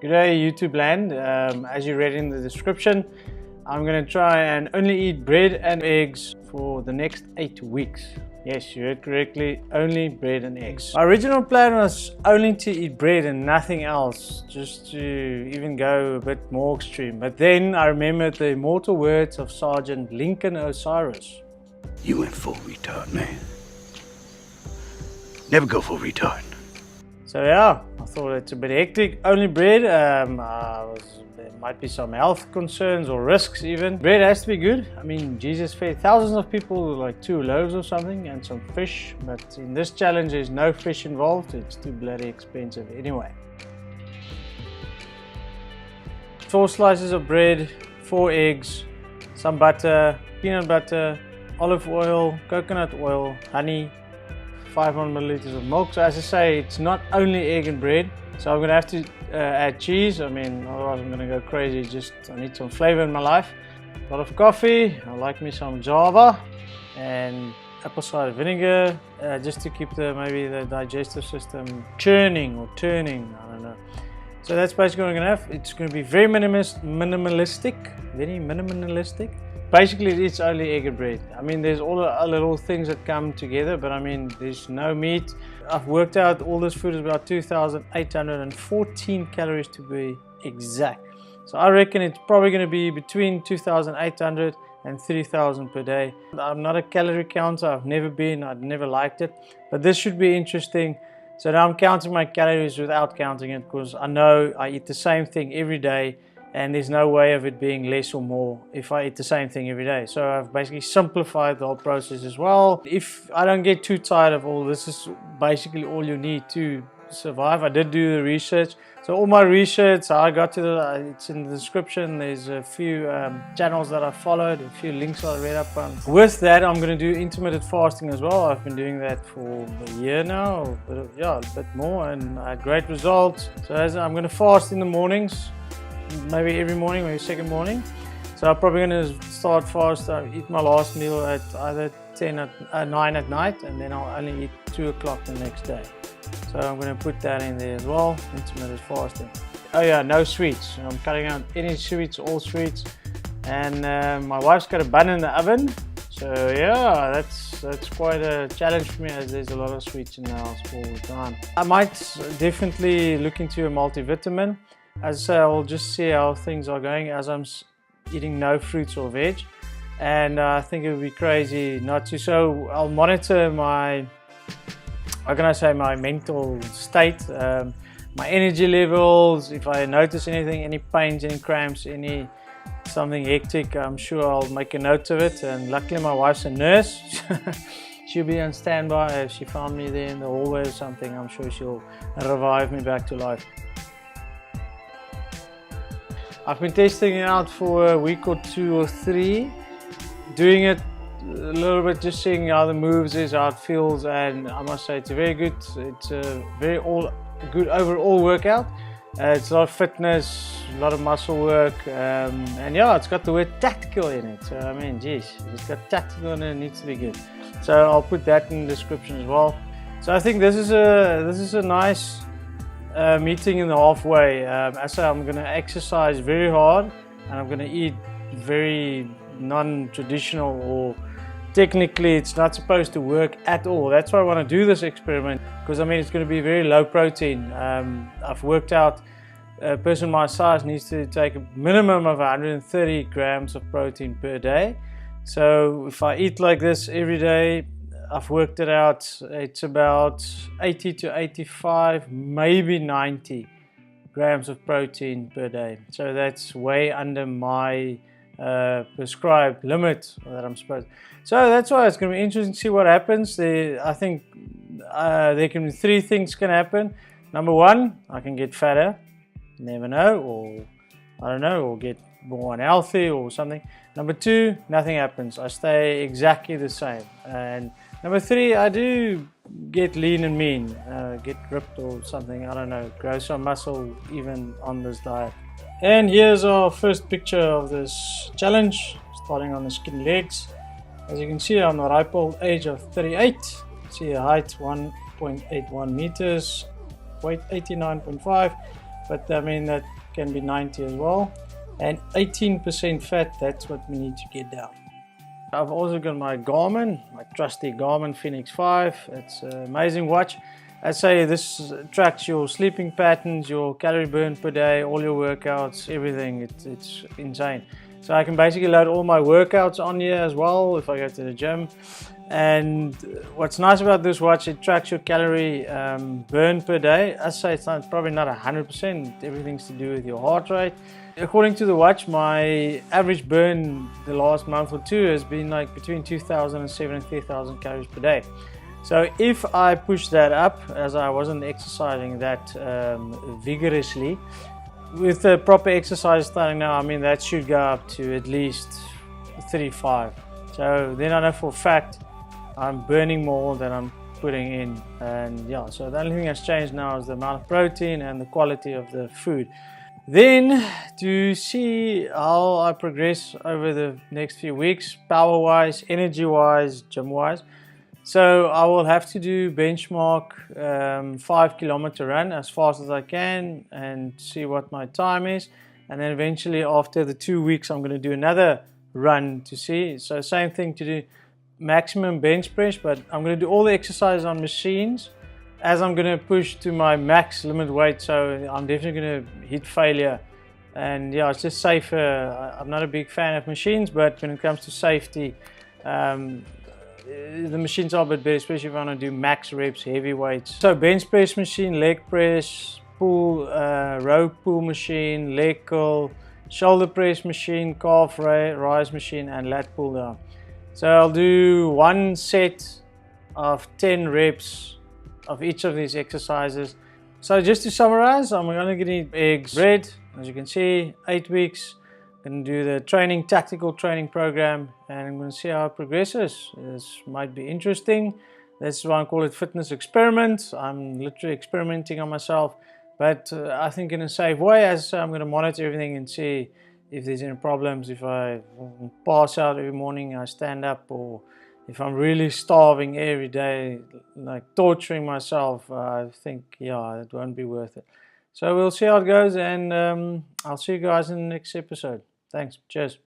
G'day YouTube land. As you read in the description, I'm going to try and only eat bread and eggs for the next 8 weeks. Yes, you heard correctly, only bread and eggs. My original plan was only to eat bread and nothing else, just to even go a bit more extreme. But then I remembered the immortal words of Sergeant Lincoln Osiris. You went full retard, man. Never go full retard. So yeah, I thought it's a bit hectic. Only bread. There might be some health concerns or risks even. Bread has to be good. I mean, Jesus fed thousands of people with like 2 loaves or something and some fish. But in this challenge, there's no fish involved. It's too bloody expensive anyway. 4 slices of bread, 4 eggs, some butter, peanut butter, olive oil, coconut oil, honey, 500 milliliters of milk. So as I say, it's not only egg and bread, so I'm gonna have to add cheese. I mean, otherwise I'm gonna go crazy. Just I need some flavor in my life. A lot of coffee. I like me some Java and apple cider vinegar, just to keep maybe the digestive system churning or turning. I don't know. So that's basically what I'm gonna have. It's gonna be very minimalistic. Basically, it's only egg and bread. I mean, there's all the little things that come together, but I mean, there's no meat. I've worked out all this food is about 2,814 calories to be exact. So I reckon it's probably going to be between 2,800 and 3,000 per day. I'm not a calorie counter. I've never been. I've never liked it. But this should be interesting. So now I'm counting my calories without counting it, because I know I eat the same thing every day. And there's no way of it being less or more if I eat the same thing every day. So I've basically simplified the whole process as well. If I don't get too tired of all this, is basically all you need to survive. I did do the research. So all my research, how I got to it's in the description. There's a few channels that I followed, a few links I read up on. With that, I'm going to do intermittent fasting as well. I've been doing that for a year now, a bit more, and I had great results. So I'm going to fast in the mornings. Maybe every morning, maybe second morning. So I'm probably going to start fast. I eat my last meal at either 9 at night, and then I'll only eat 2 o'clock the next day. So I'm going to put that in there as well, intermittent fasting. Oh yeah, no sweets. I'm cutting out any sweets, all sweets. And my wife's got a bun in the oven. So yeah, that's quite a challenge for me, as there's a lot of sweets in the house all the time. I might definitely look into a multivitamin. As I say, I'll just see how things are going as I'm eating no fruits or veg, and I think it would be crazy not to. So I'll monitor my, how can I say, my mental state, my energy levels. If I notice anything, any pains, any cramps, something hectic, I'm sure I'll make a note of it. And luckily my wife's a nurse. She'll be on standby. If she found me there in the hallway or something, I'm sure she'll revive me back to life. I've been testing it out for a week or 2 or 3, doing it a little bit, just seeing how the moves is, how it feels, and I must say it's very good. It's a very good overall workout. It's a lot of fitness, a lot of muscle work, and yeah, it's got the word tactical in it. So I mean, geez, it's got tactical and it needs to be good. So I'll put that in the description as well. So I think this is a nice meeting in the halfway. As I say, I'm going to exercise very hard, and I'm going to eat very non-traditional, or technically it's not supposed to work at all. That's why I want to do this experiment, because I mean it's going to be very low protein. I've worked out a person my size needs to take a minimum of 130 grams of protein per day. So if I eat like this every day, I've worked it out, it's about 80 to 85, maybe 90 grams of protein per day. So that's way under my prescribed limit that I'm supposed to. So that's why it's going to be interesting to see what happens. I think there can be 3 things can happen. Number 1, I can get fatter, never know, or I don't know, or get more unhealthy or something. Number 2, nothing happens. I stay exactly the same. And number 3, I do get lean and mean, get ripped or something, I don't know, grow some muscle even on this diet. And here's our first picture of this challenge, starting on the skinny legs. As you can see, I'm the ripe old age of 38. See a height 1.81 meters, weight 89.5. but I mean that can be 90 as well. And 18% fat, that's what we need to get down. I've also got my Garmin, my trusty Garmin Fenix 5. It's an amazing watch. I say this tracks your sleeping patterns, your calorie burn per day, all your workouts, everything. It's insane. So I can basically load all my workouts on here as well if I go to the gym. And what's nice about this watch, it tracks your calorie burn per day. I say it's probably not 100%, everything's to do with your heart rate. According to the watch, my average burn the last month or two has been like between 2,007 and 3,000 calories per day. So if I push that up, as I wasn't exercising that vigorously, with the proper exercise starting now, I mean that should go up to at least 35. So then I know for a fact I'm burning more than I'm putting in. And yeah, so the only thing that's changed now is the amount of protein and the quality of the food. Then to see how I progress over the next few weeks, power wise, energy wise, gym wise. So I will have to do benchmark 5-kilometer run as fast as I can and see what my time is. And then eventually after the 2 weeks, I'm going to do another run to see. So same thing to do maximum bench press, but I'm going to do all the exercises on machines as I'm going to push to my max limit weight. So I'm definitely going to hit failure. And yeah, it's just safer. I'm not a big fan of machines, but when it comes to safety, the machines are a bit better, especially if I want to do max reps, heavy weights. So bench press machine, leg press, pull, row pull machine, leg curl, shoulder press machine, calf rise machine, and lat pull down. So I'll do one set of 10 reps of each of these exercises. So just to summarize, I'm going to eat eggs, bread, as you can see, 8 weeks. I'm going to do the training, tactical training program, and I'm going to see how it progresses. This might be interesting. That's why I call it fitness experiment. I'm literally experimenting on myself, but I think in a safe way. As I'm going to monitor everything and see if there's any problems. If I pass out every morning, I stand up, or if I'm really starving every day, like torturing myself, I think, yeah, it won't be worth it. So we'll see how it goes, and I'll see you guys in the next episode. Thanks. Cheers.